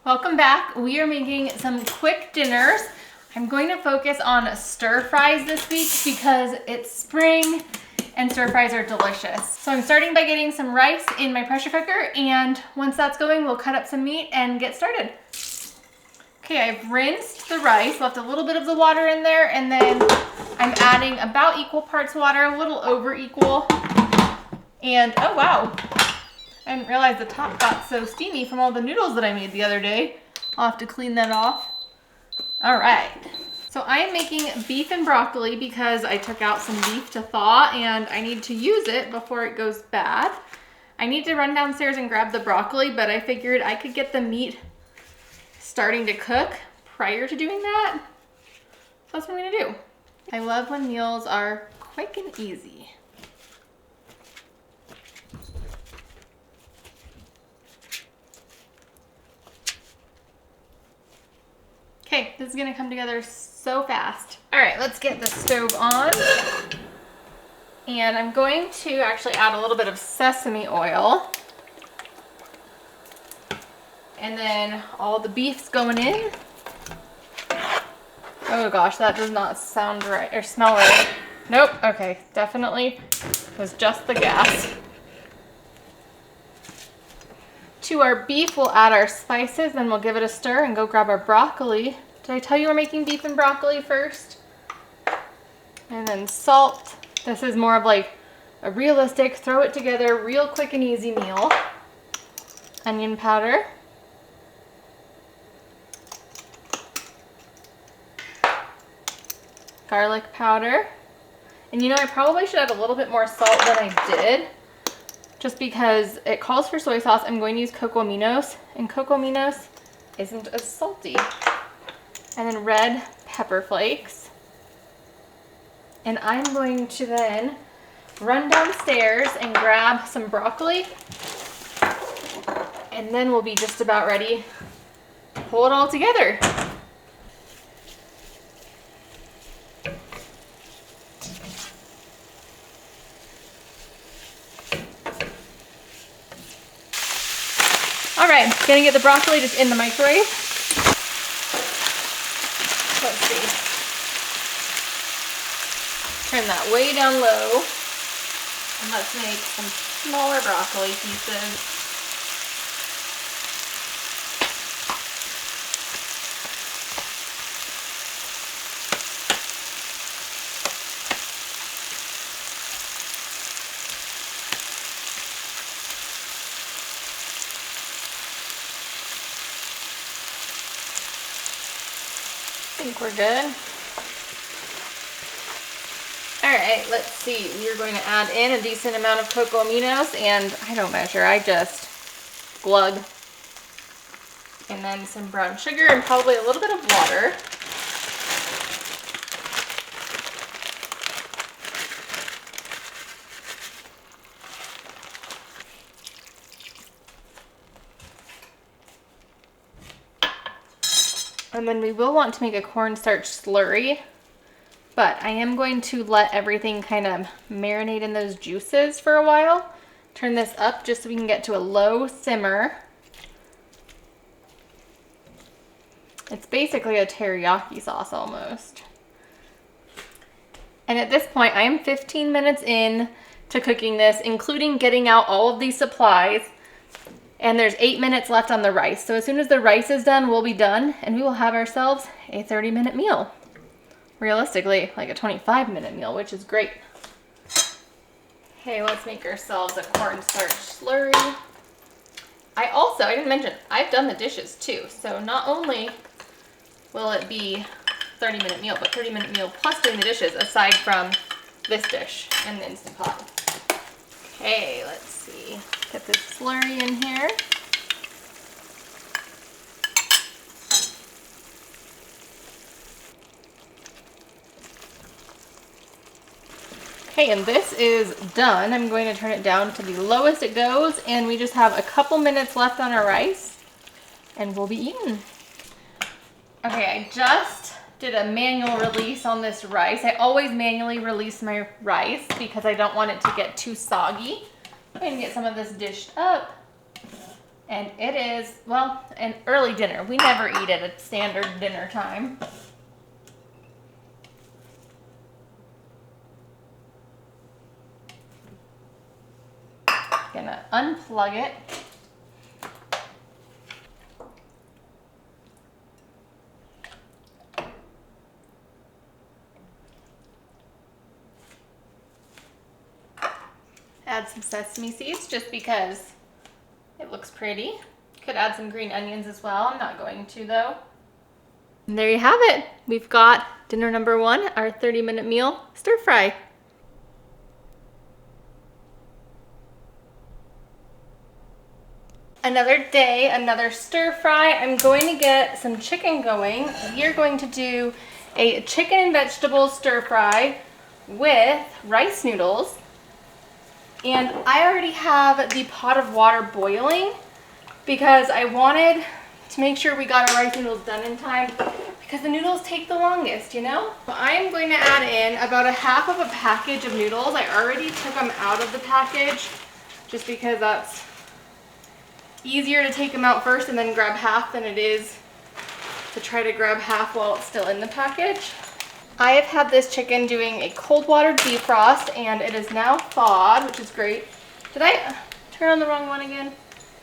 Welcome back. We are making some quick dinners. I'm going to focus on stir fries this week because it's spring and stir fries are delicious. So I'm starting by getting some rice in my pressure cooker, and once that's going, we'll cut up some meat and get started. Okay, I've rinsed the rice, left a little bit of the water in there, and then I'm adding about equal parts water, a little over equal. And oh wow, I didn't realize the top got so steamy from all the noodles that I made the other day. I'll have to clean that off. All right, so I am making beef and broccoli because I took out some beef to thaw and I need to use it before it goes bad. I need to run downstairs and grab the broccoli, but I figured I could get the meat starting to cook prior to doing that. So that's what I'm gonna do. I love when meals are quick and easy. Okay, this is gonna come together so fast. All right, let's get the stove on. And I'm going to actually add a little bit of sesame oil. And then all the beef's going in. Oh gosh, that does not sound right or smell right. Nope, okay, definitely was just the gas. To our beef, we'll add our spices, then we'll give it a stir and go grab our broccoli. Did I tell you we're making beef and broccoli first? And then salt. This is more of like a realistic, throw it together, real quick and easy meal. Onion powder. Garlic powder. And you know, I probably should add a little bit more salt than I did, just because it calls for soy sauce. I'm going to use cocoa aminos, and cocoa aminos isn't as salty. And then red pepper flakes. And I'm going to then run downstairs and grab some broccoli, and then we'll be just about ready to pull it all together. All right, gonna get the broccoli just in the microwave. Let's see. Turn that way down low. And let's make some smaller broccoli pieces. I think we're good. All right, let's see. We are going to add in a decent amount of cocoa aminos, and I don't measure, I just glug. And then some brown sugar and probably a little bit of water. And then we will want to make a cornstarch slurry, but I am going to let everything kind of marinate in those juices for a while. Turn this up just so we can get to a low simmer. It's basically a teriyaki sauce almost. And at this point, I am 15 minutes in to cooking this, including getting out all of these supplies. And there's 8 minutes left on the rice. So as soon as the rice is done, we'll be done and we will have ourselves a 30-minute meal. Realistically, like a 25-minute meal, which is great. Okay, let's make ourselves a cornstarch slurry. I didn't mention, I've done the dishes too. So not only will it be 30-minute meal, but 30-minute meal plus doing the dishes aside from this dish and the Instant Pot. Okay, let's see. Get this slurry in here. Okay, and this is done. I'm going to turn it down to the lowest it goes, and we just have a couple minutes left on our rice, and we'll be eating. Okay, I just did a manual release on this rice. I always manually release my rice because I don't want it to get too soggy. I'm going to get some of this dished up. And it is, well, an early dinner. We never eat at a standard dinner time. Gonna unplug it. Add some sesame seeds just because it looks pretty. Could add some green onions as well. I'm not going to though. And there you have it. We've got dinner number one, our 30-minute meal, stir fry. Another day, another stir fry. I'm going to get some chicken going. We are going to do a chicken and vegetable stir fry with rice noodles. And I already have the pot of water boiling because I wanted to make sure we got our rice noodles done in time because the noodles take the longest, you know? I'm going to add in about a half of a package of noodles. I already took them out of the package just because that's easier to take them out first and then grab half than it is to try to grab half while it's still in the package. I have had this chicken doing a cold water defrost and it is now thawed, which is great. Did I turn on the wrong one again?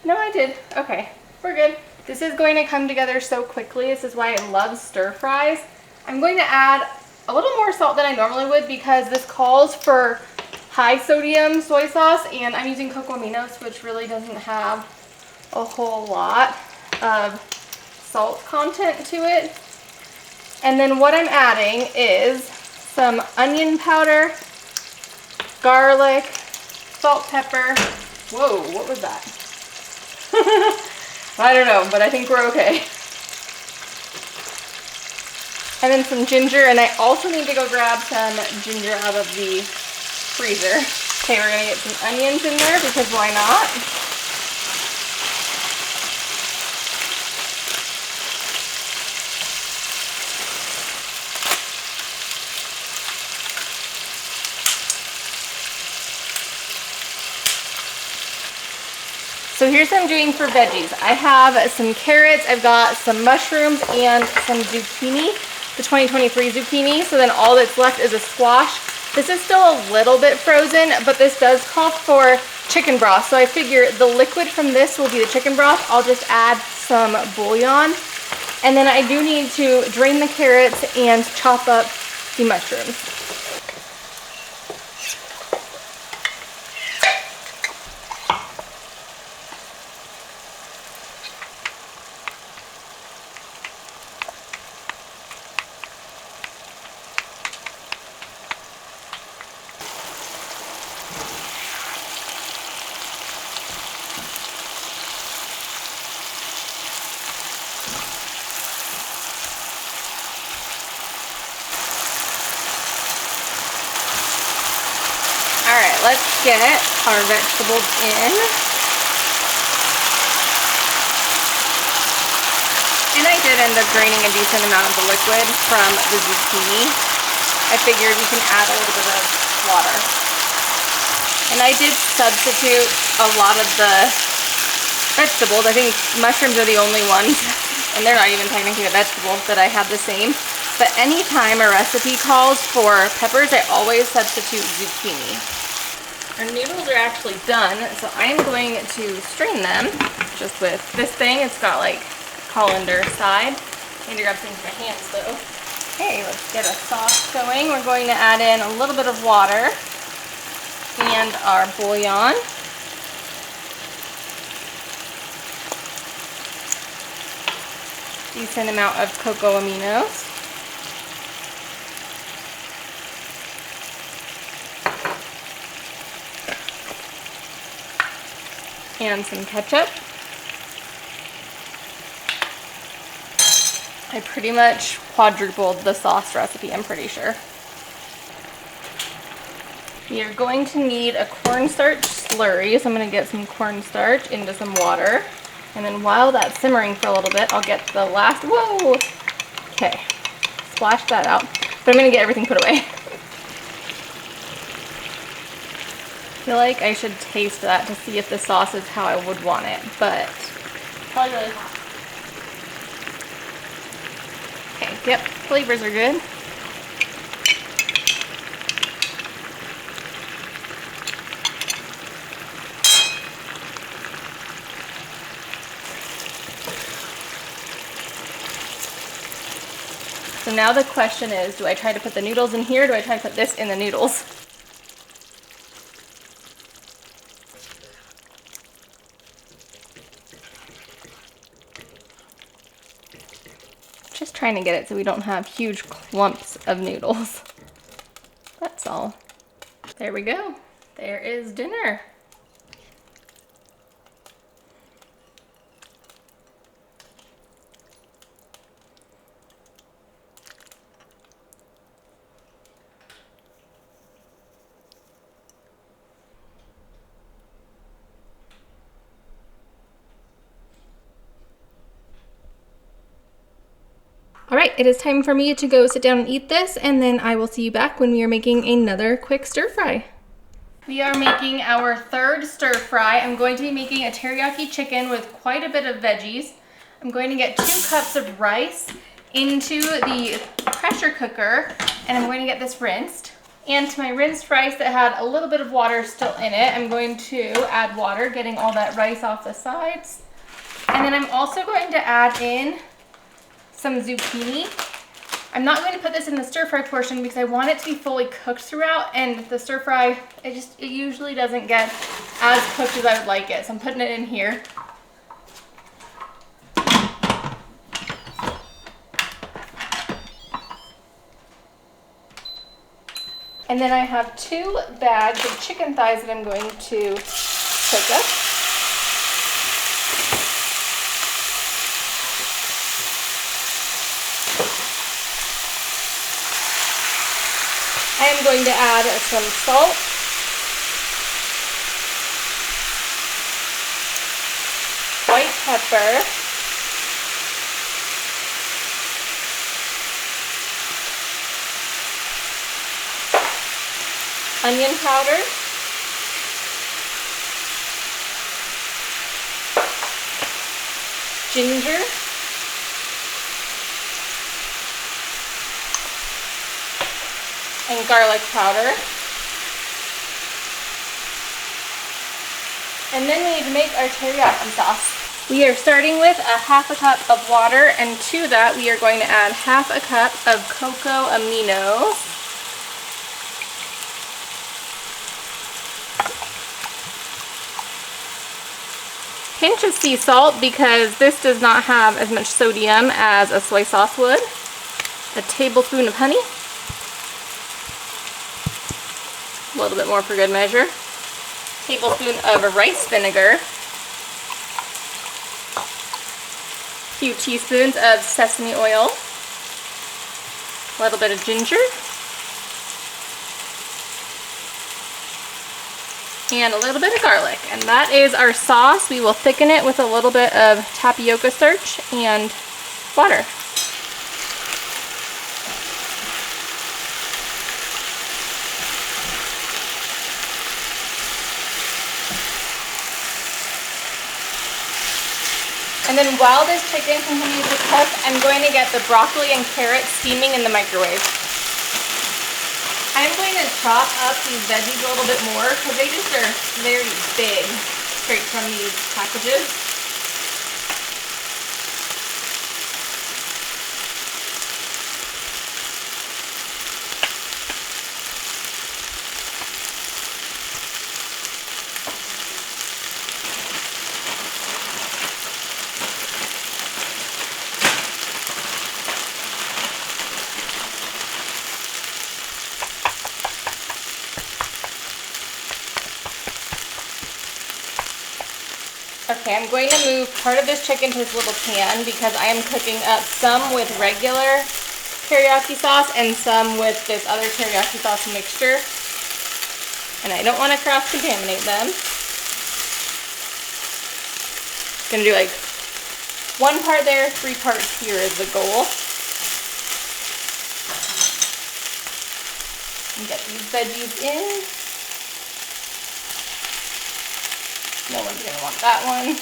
No, I did. Okay, we're good. This is going to come together so quickly. This is why I love stir fries. I'm going to add a little more salt than I normally would because this calls for high sodium soy sauce and I'm using cocoa aminos, which really doesn't have a whole lot of salt content to it. And then what I'm adding is some onion powder, garlic, salt, pepper. Whoa, what was that? I don't know, but I think we're okay. And then some ginger, and I also need to go grab some ginger out of the freezer. Okay, we're gonna get some onions in there because why not? So here's what I'm doing for veggies. I have some carrots, I've got some mushrooms, and some zucchini, the 2023 zucchini. So then all that's left is a squash. This is still a little bit frozen, but this does call for chicken broth. So I figure the liquid from this will be the chicken broth. I'll just add some bouillon. And then I do need to drain the carrots and chop up the mushrooms. Alright, let's get our vegetables in. And I did end up draining a decent amount of the liquid from the zucchini. I figured we can add a little bit of water. And I did substitute a lot of the vegetables. I think mushrooms are the only ones, and they're not even technically a vegetable, that I had the same. But anytime a recipe calls for peppers, I always substitute zucchini. Our noodles are actually done, so I'm going to strain them just with this thing. It's got like colander side. I need to grab things with my hands though. Okay, let's get a sauce going. We're going to add in a little bit of water and our bouillon. Decent amount of cocoa aminos. And some ketchup. I pretty much quadrupled the sauce recipe, I'm pretty sure. You're going to need a cornstarch slurry, so I'm going to get some cornstarch into some water. And then while that's simmering for a little bit, I'll get the last, whoa! Okay, splash that out. But I'm going to get everything put away. feel like I should taste that to see if the sauce is how I would want it, but probably really hot. Okay, yep, flavors are good. So now the question is, do I try to put the noodles in here or do I try to put this in the noodles? Just trying to get it so we don't have huge clumps of noodles. That's all. There we go. There is dinner. All right, it is time for me to go sit down and eat this, and then I will see you back when we are making another quick stir fry. We are making our third stir fry. I'm going to be making a teriyaki chicken with quite a bit of veggies. I'm going to get 2 cups of rice into the pressure cooker, and I'm going to get this rinsed. And to my rinsed rice that had a little bit of water still in it, I'm going to add water, getting all that rice off the sides. And then I'm also going to add in some zucchini. I'm not going to put this in the stir fry portion because I want it to be fully cooked throughout, and the stir fry, it usually doesn't get as cooked as I would like it. So I'm putting it in here. And then I have 2 bags of chicken thighs that I'm going to cook up. I am going to add some salt, white pepper, onion powder, ginger, and garlic powder. And then we need to make our teriyaki sauce. We are starting with a 1/2 cup of water, and to that we are going to add 1/2 cup of cocoa aminos. Pinch of sea salt because this does not have as much sodium as a soy sauce would. A tablespoon of honey. A little bit more for good measure. Tablespoon of rice vinegar. A few teaspoons of sesame oil. A little bit of ginger. And a little bit of garlic. And that is our sauce. We will thicken it with a little bit of tapioca starch and water. And then while this chicken continues to cook, I'm going to get the broccoli and carrots steaming in the microwave. I'm going to chop up these veggies a little bit more because they just are very big straight from these packages. Okay, I'm going to move part of this chicken to this little pan because I am cooking up some with regular teriyaki sauce and some with this other teriyaki sauce mixture. And I don't want to cross-contaminate them. Gonna do like 1 part there, 3 parts here is the goal. And get these veggies in. No one's gonna want that one.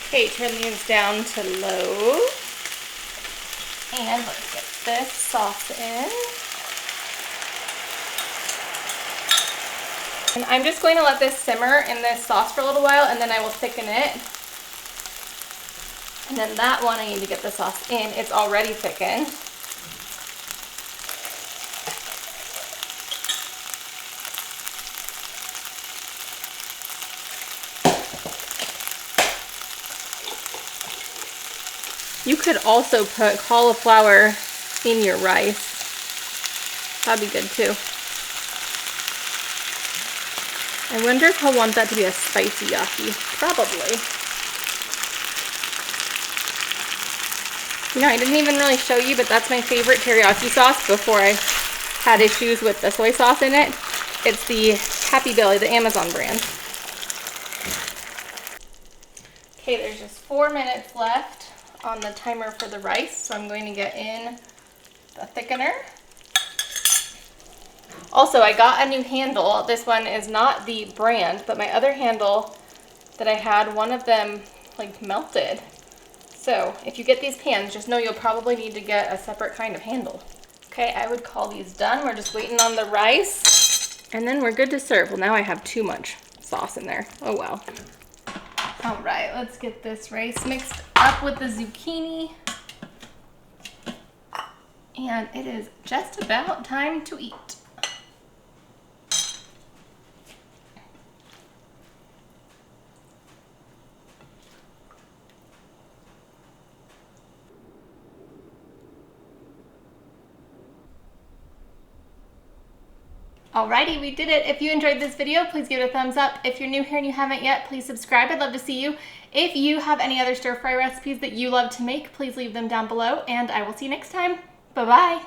Okay, turn these down to low. And let's get this sauce in. And I'm just going to let this simmer in this sauce for a little while, and then I will thicken it. And then that one I need to get the sauce in. It's already thickened. You could also put cauliflower in your rice. That'd be good too. I wonder if I'll want that to be a spicy yaki. Probably. You know, I didn't even really show you, but that's my favorite teriyaki sauce before I had issues with the soy sauce in it. It's the Happy Belly, the Amazon brand. Okay, there's just 4 minutes left on the timer for the rice, so I'm going to get in the thickener. Also, I got a new handle. This one is not the brand, but my other handle that I had, one of them like melted. So if you get these pans, just know you'll probably need to get a separate kind of handle. Okay, I would call these done. We're just waiting on the rice, and then we're good to serve. Well, now I have too much sauce in there. Oh well. All right, let's get this rice mixed up with the zucchini. And it is just about time to eat. Alrighty, we did it. If you enjoyed this video, please give it a thumbs up. If you're new here and you haven't yet, please subscribe. I'd love to see you. If you have any other stir fry recipes that you love to make, please leave them down below, and I will see you next time. Bye-bye.